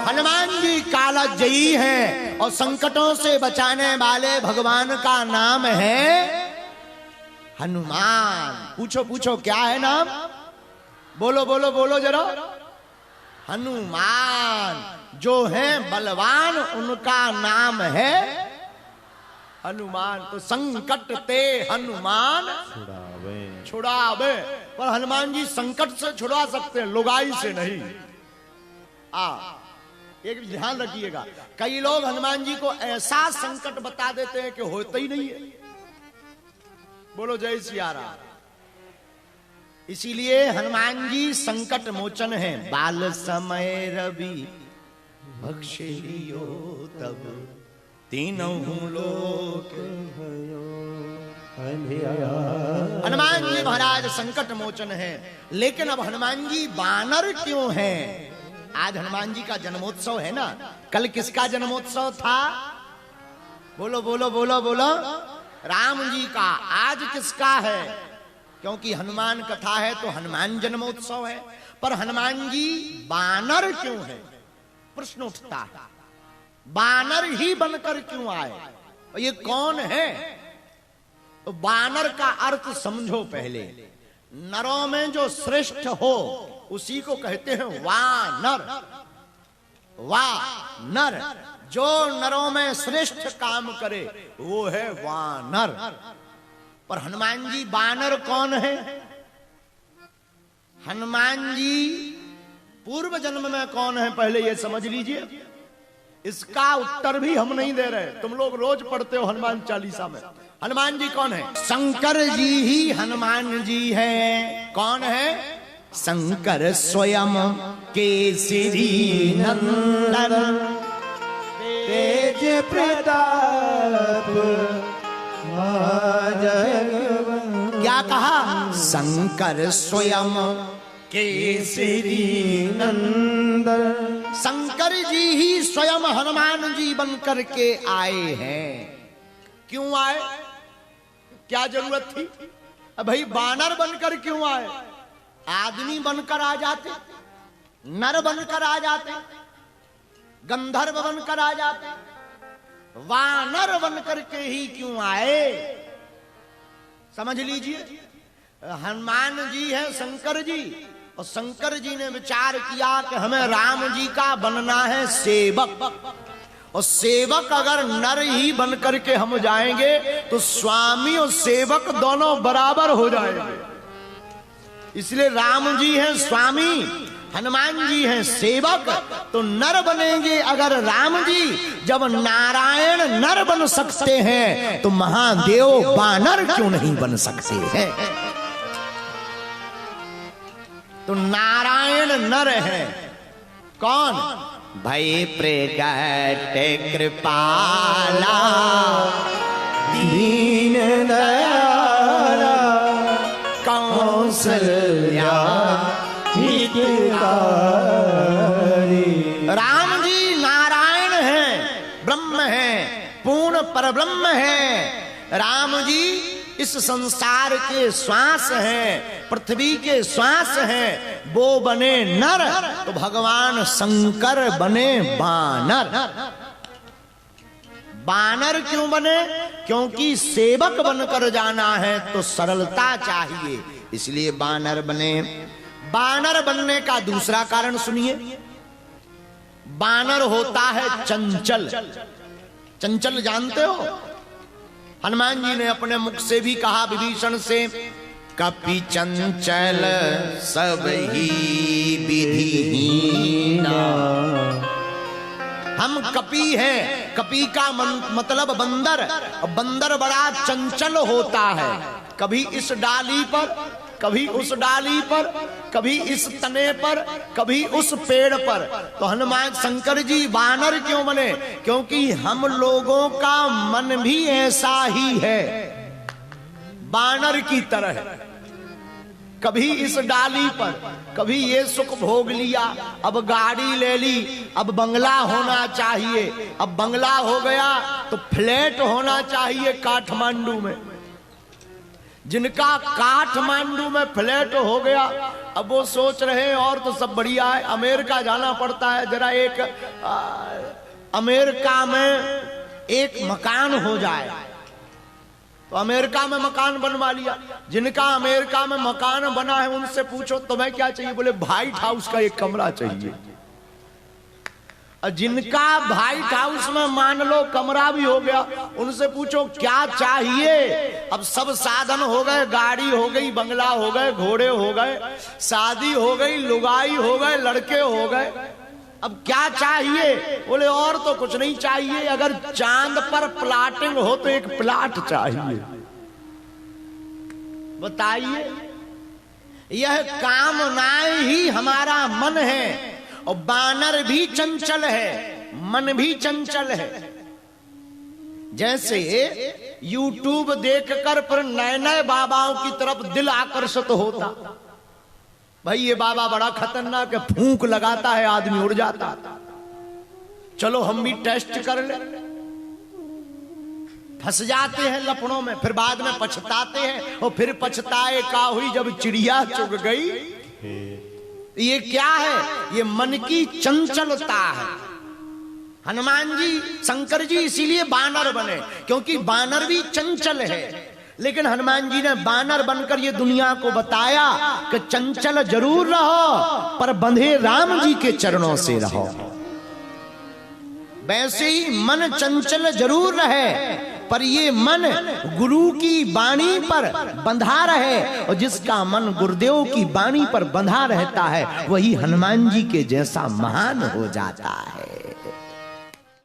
हनुमान जी कालजयी हैं और संकटों से बचाने वाले भगवान का नाम है हनुमान। पूछो पूछो क्या है नाम? बोलो बोलो बोलो जरा। हनुमान। जो है बलवान उनका नाम है हनुमान। तो संकट ते हनुमान छुड़ावे। पर हनुमान जी संकट से छुड़ा सकते हैं, लुगाई से नहीं। एक ध्यान रखिएगा, कई लोग हनुमान जी को ऐसा संकट बता देते हैं कि होता ही नहीं है। बोलो जय सिया राम। इसीलिए हनुमान जी संकट मोचन है। बाल समय रवि भक्षियो तब तीनों लोक हनुमान जी महाराज संकट मोचन है। लेकिन अब हनुमान जी बानर क्यों हैं? आज हनुमान जी का जन्मोत्सव है ना। कल किसका जन्मोत्सव था? बोलो बोलो बोलो बोलो। राम जी का। आज किसका है? क्योंकि हनुमान कथा है तो हनुमान जन्मोत्सव है। पर हनुमान जी बानर क्यों है? प्रश्न उठता है, बानर ही बनकर क्यों आए? और ये कौन है? तो बानर का अर्थ समझो पहले। नरों में जो श्रेष्ठ हो उसी को कहते हैं वानर। वानर जो नरों में श्रेष्ठ काम करे वो है वानर। पर हनुमान जी बानर कौन है? हनुमान जी पूर्व जन्म में कौन है पहले ये समझ लीजिए। इसका उत्तर भी हम नहीं दे रहे। तुम लोग रोज पढ़ते हो हनुमान चालीसा में। हनुमान जी कौन है? शंकर जी ही हनुमान जी है। कौन है? शंकर स्वयं केसरी नंदन तेज प्रताप क्या कहा? शंकर स्वयं केसरी नंदन। शंकर जी ही स्वयं हनुमान जी बनकर के आए हैं। क्यों आए? क्या जरूरत थी? भाई बानर बनकर क्यों आए? आदमी बनकर आ जाते, नर बनकर आ जाते, गंधर्व बनकर आ जाते। वानर बनकर के ही क्यों आए? समझ लीजिए। हनुमान जी है शंकर जी, और शंकर जी ने विचार किया कि हमें राम जी का बनना है सेवक। और सेवक अगर नर ही बनकर के हम जाएंगे तो स्वामी और सेवक दोनों बराबर हो जाएंगे। इसलिए राम जी हैं स्वामी, हनुमान जी हैं सेवक। तो नर बनेंगे अगर राम जी। जब नारायण नर बन सकते हैं तो महादेव बानर क्यों नहीं बन सकते हैं? तो नारायण नर है। कौन? भय प्रगट कृपाला दीन दयाला कौशल्या हितकारी। राम जी नारायण हैं, ब्रह्म हैं, पूर्ण परब्रह्म हैं। राम जी इस संसार के श्वास हैं, पृथ्वी के श्वास हैं। वो बने नर तो भगवान शंकर बने बानर। बानर क्यों बने? क्योंकि सेवक बनकर जाना है तो सरलता चाहिए, इसलिए बानर बने। बानर बनने का दूसरा कारण सुनिए। बानर होता है चंचल। चंचल जानते हो? हनुमान जी ने अपने मुख से भी कहा विभीषण से, कपि चंचल सब ही विधिहीना। हम कपि हैं। कपि का मतलब बंदर। बंदर बड़ा चंचल होता है। कभी इस डाली पर, कभी उस डाली पर, कभी इस तने पर, कभी उस पेड़ पर। तो हनुमान शंकर जी बानर क्यों बने? क्योंकि हम लोगों का मन भी ऐसा ही है, बानर की तरह। कभी इस डाली पर, कभी ये सुख भोग लिया, अब गाड़ी ले ली, अब बंगला होना चाहिए, अब बंगला हो गया तो फ्लैट होना चाहिए काठमांडू में। जिनका काठमांडू में फ्लैट हो गया, अब वो सोच रहे हैं और तो सब बढ़िया है, अमेरिका जाना पड़ता है, जरा एक अमेरिका में एक मकान हो जाए। तो अमेरिका में मकान बनवा लिया। जिनका अमेरिका में मकान बना है उनसे पूछो तुम्हें क्या चाहिए, बोले व्हाइट हाउस का एक कमरा चाहिए। और जिनका व्हाइट हाउस में मान लो कमरा भी हो गया, उनसे पूछो क्या चाहिए। अब सब साधन हो गए, गाड़ी हो गई, बंगला हो गए, घोड़े हो गए, शादी हो गई, लुगाई हो गए, लड़के हो गए, अब क्या चाहिए। बोले और तो कुछ नहीं चाहिए, अगर चांद पर प्लाटिंग हो तो एक प्लाट चाहिए। बताइए, यह कामनाएं ही हमारा मन है। और बानर भी चंचल है, मन भी चंचल है। जैसे यूट्यूब देखकर फिर नए नए बाबाओं की तरफ दिल आकर्षित होता, भाई ये बाबा बड़ा खतरनाक है, फूंक लगाता है आदमी उड़ जाता, चलो हम भी टेस्ट कर ले। फंस जाते हैं लपड़ों में, फिर बाद में पछताते हैं, और फिर पछताए का हुई जब चिड़िया चुग गई। ये क्या है? ये मन की चंचलता है। हनुमान जी, शंकर जी इसीलिए बानर बने, क्योंकि बानर भी चंचल है। लेकिन हनुमान जी ने बानर बनकर ये दुनिया को बताया कि चंचल जरूर रहो पर बंधे राम जी के चरणों से रहो। वैसे ही मन चंचल जरूर रहे पर ये मन गुरु की वाणी पर बंधा रहे, और जिसका मन गुरुदेव की वाणी पर बंधा रहता है वही हनुमान जी के जैसा महान हो जाता है।